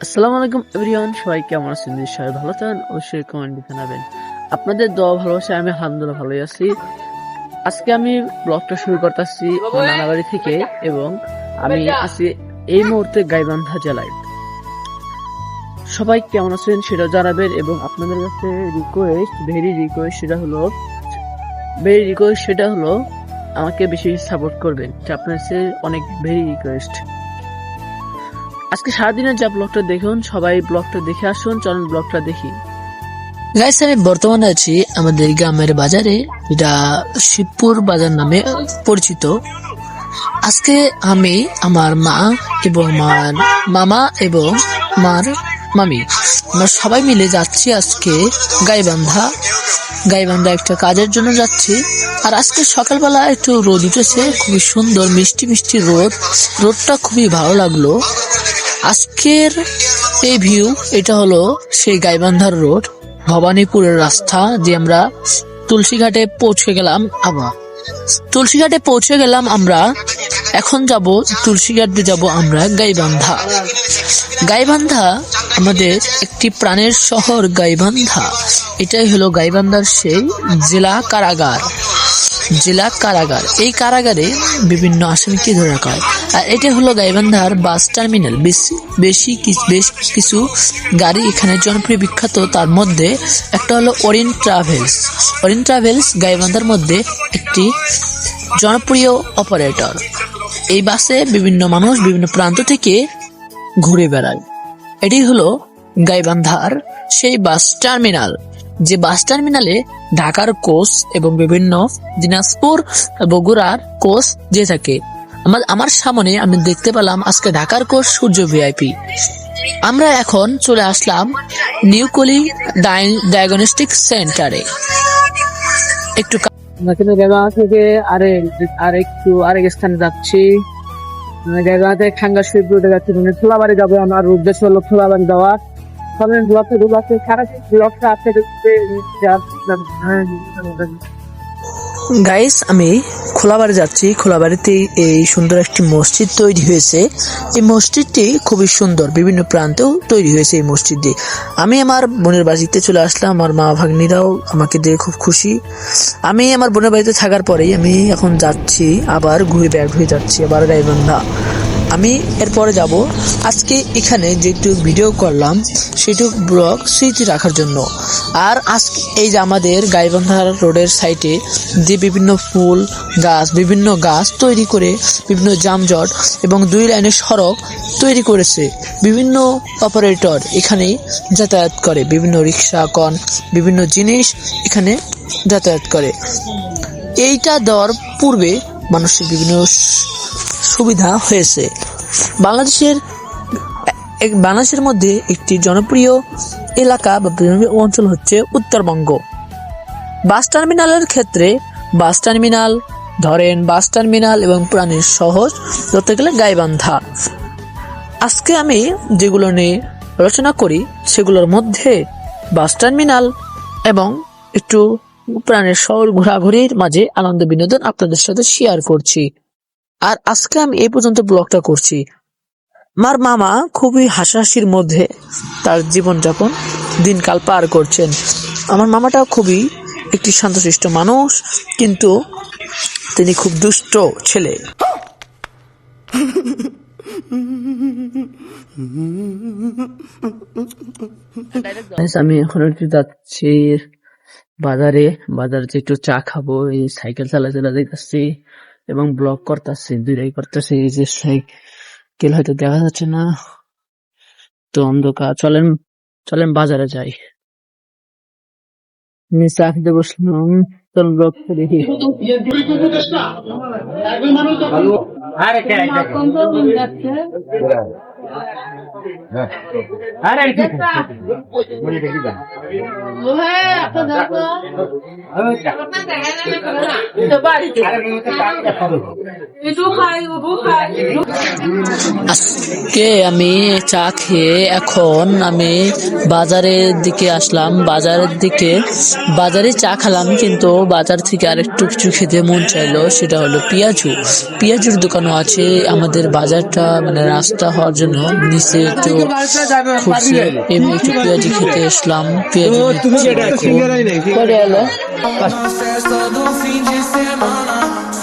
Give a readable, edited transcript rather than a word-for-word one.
আসসালামু আলাইকুম এভরিওয়ান, সবাই কেমন আছেন? যদি সবাই ভালো আছেন অবশ্যই কমেন্টে জানাবেন। আপনাদের দোয়া ভালোবাসায় আমি আলহামদুলিল্লাহ ভালোই আছি। আজকে আমি ব্লগটা শুরু করতেছি নানাবাড়ি থেকে, এবং আমি আছি এই মুহূর্তে গাইবান্ধা জেলায়। সবাই কেমন আছেন সেটা জানাবেন, এবং আপনাদের কাছে ভেরি রিকোয়েস্ট সেটা হলো আমাকে বেশি সাপোর্ট করবেন। আপনার কাছে অনেক ভেরি রিকোয়েস্ট। আজকে সারাদিনের যা ব্লগটা দেখুন, সবাই ব্লগটা দেখে আসুন। চলুন ব্লগটা দেখি। গাইস, আমি বর্তমানে আছি আমাদের গ্রামের বাজারে, যেটা শিবপুর বাজার নামে পরিচিত। আজকে আমি, আমার মা এবং আমার মামা এবং আমার মামি, আমরা সবাই মিলে যাচ্ছি আজকে গাইবান্ধা একটা কাজের জন্য যাচ্ছি। আর আজকে সকালবেলা একটু রোদ উঠেছে, খুবই সুন্দর মিষ্টি মিষ্টি রোদটা খুবই ভালো লাগলো। আজকের এই ভিউ, এটা হলো সেই গাইবান্ধার রোড, ভবানীপুরের রাস্তা দিয়ে আমরা তুলসীঘাটে পৌঁছে গেলাম। আমরা এখন যাব তুলসীঘাটে, যাব আমরা গাইবান্ধা আমাদের একটি প্রাণের শহর গাইবান্ধা। এটাই হলো গাইবান্ধার সেই জেলা কারাগার। এই কারাগারে বিভিন্ন আসামিকে ধরে রাখা হয়। আর এটা হলো গাইবান্ধার বাস টার্মিনাল। বেশ কিছু গাড়ি এখানে জনপ্রিয়, বিখ্যাত। তার মধ্যে একটা হলো অরিন ট্রাভেলস গাইবান্ধার মধ্যে একটি জনপ্রিয় অপারেটর। এই বাসে বিভিন্ন মানুষ বিভিন্ন প্রান্ত থেকে ঘুরে বেড়ায়। এটি হলো গাইবান্ধার সেই বাস টার্মিনাল, যে বাস টার্মিনালে ঢাকার কোচ এবং বিভিন্ন দিনাজপুর, বগুড়ার কোচ যে থাকে। আমার সামনে আমি দেখতে পেলাম আজকে ঢাকার কোচ সূর্য ভিআইপি। আমরা এখন চলে আসলাম নিউকলি ডায়াগনস্টিক সেন্টারে। একটু থেকে আরেক স্থানে যাচ্ছি। খাঙ্গা শিব রোডে যাচ্ছি, খোলাবাড়ি যাবো। আমার উদ্দেশ্য হলো খোলাবাড়ি যাওয়া। গাইস, আমি খোলাবাড়ি যাচ্ছি। খোলাবাড়িতে এই সুন্দর একটি মসজিদ তৈরি হয়েছে। এই মসজিদটি খুবই সুন্দর, বিভিন্ন প্রান্তেও তৈরি হয়েছে এই মসজিদটি। আমি আমার বোনের বাড়িতে চলে আসলাম, আমার মা ভাগ্নিরাও আমাকে দিয়ে খুব খুশি। আমি আমার বোনের বাড়িতে থাকার পরেই আমি এখন যাচ্ছি, আবার ঘুরে ব্যাক হয়ে যাচ্ছি আবার গাইবান্ধা। আমি এরপরে যাব আজকে এখানে যেটুকু ভিডিও করলাম সেটুকু ব্লগ স্মৃতি রাখার জন্য। আর আজকে এই যে আমাদের গাইবান্ধা রোডের সাইডে যে বিভিন্ন গাছ তৈরি করে বিভিন্ন যানজট এবং 2 লাইনের সড়ক তৈরি করেছে। বিভিন্ন অপারেটর এখানে যাতায়াত করে, বিভিন্ন রিক্সা বিভিন্ন জিনিস এখানে যাতায়াত করে। এইটা দেওয়ার পূর্বে মানুষের বিভিন্ন সুবিধা হয়েছে। বাংলাদেশের মধ্যে একটি জনপ্রিয় এলাকা বা অঞ্চল হচ্ছে উত্তরবঙ্গ। বাস টার্মিনালের ক্ষেত্রে বাস টার্মিনাল এবং প্রাণের শহর ধরতে গেলে গাইবান্ধা। আজকে আমি যেগুলো নিয়ে আলোচনা করি সেগুলোর মধ্যে বাস টার্মিনাল এবং একটু প্রাণের শহর ঘোরাঘুরির মাঝে আনন্দ বিনোদন আপনাদের সাথে শেয়ার করছি। আর আজকে আমি এই পর্যন্ত ব্লগটা করছি। আমার মামা খুবই হাসাহাসির মধ্যে তার জীবনযাপন দিনকাল পার করছেন। আমার মামাটা খুবই একটি শান্তশিষ্ট মানুষ, কিন্তু তিনি খুব দুষ্ট ছেলে। আমি এখন একটু যাচ্ছি বাজারে একটু চা খাবো। এই সাইকেল চালাতে যাচ্ছি এবং ব্লগ করতেছি, দুইটাই করতেছি। এই যে সাইকেল হয়তো দেখা যাচ্ছে না, তো অন্ধকার। চলেন বাজারে যাই। চা খেতে বসলাম, চল ব্লগ দেখি। আজকে আমি চা খেয়ে এখন আমি বাজারের দিকে আসলাম। বাজারে চা খেলাম, কিন্তু বাজার থেকে আরেকটু কিছু খেতে মন চাইলো, সেটা হলো পেঁয়াজুর দোকানও আছে। আমাদের বাজারটা রাস্তা হওয়ার জন্য নিচে একটু ফুটছে, এমনি একটু পেঁয়াজি খেতে আসলাম। পেঁয়াজি করে এলো Festa do fim de semana.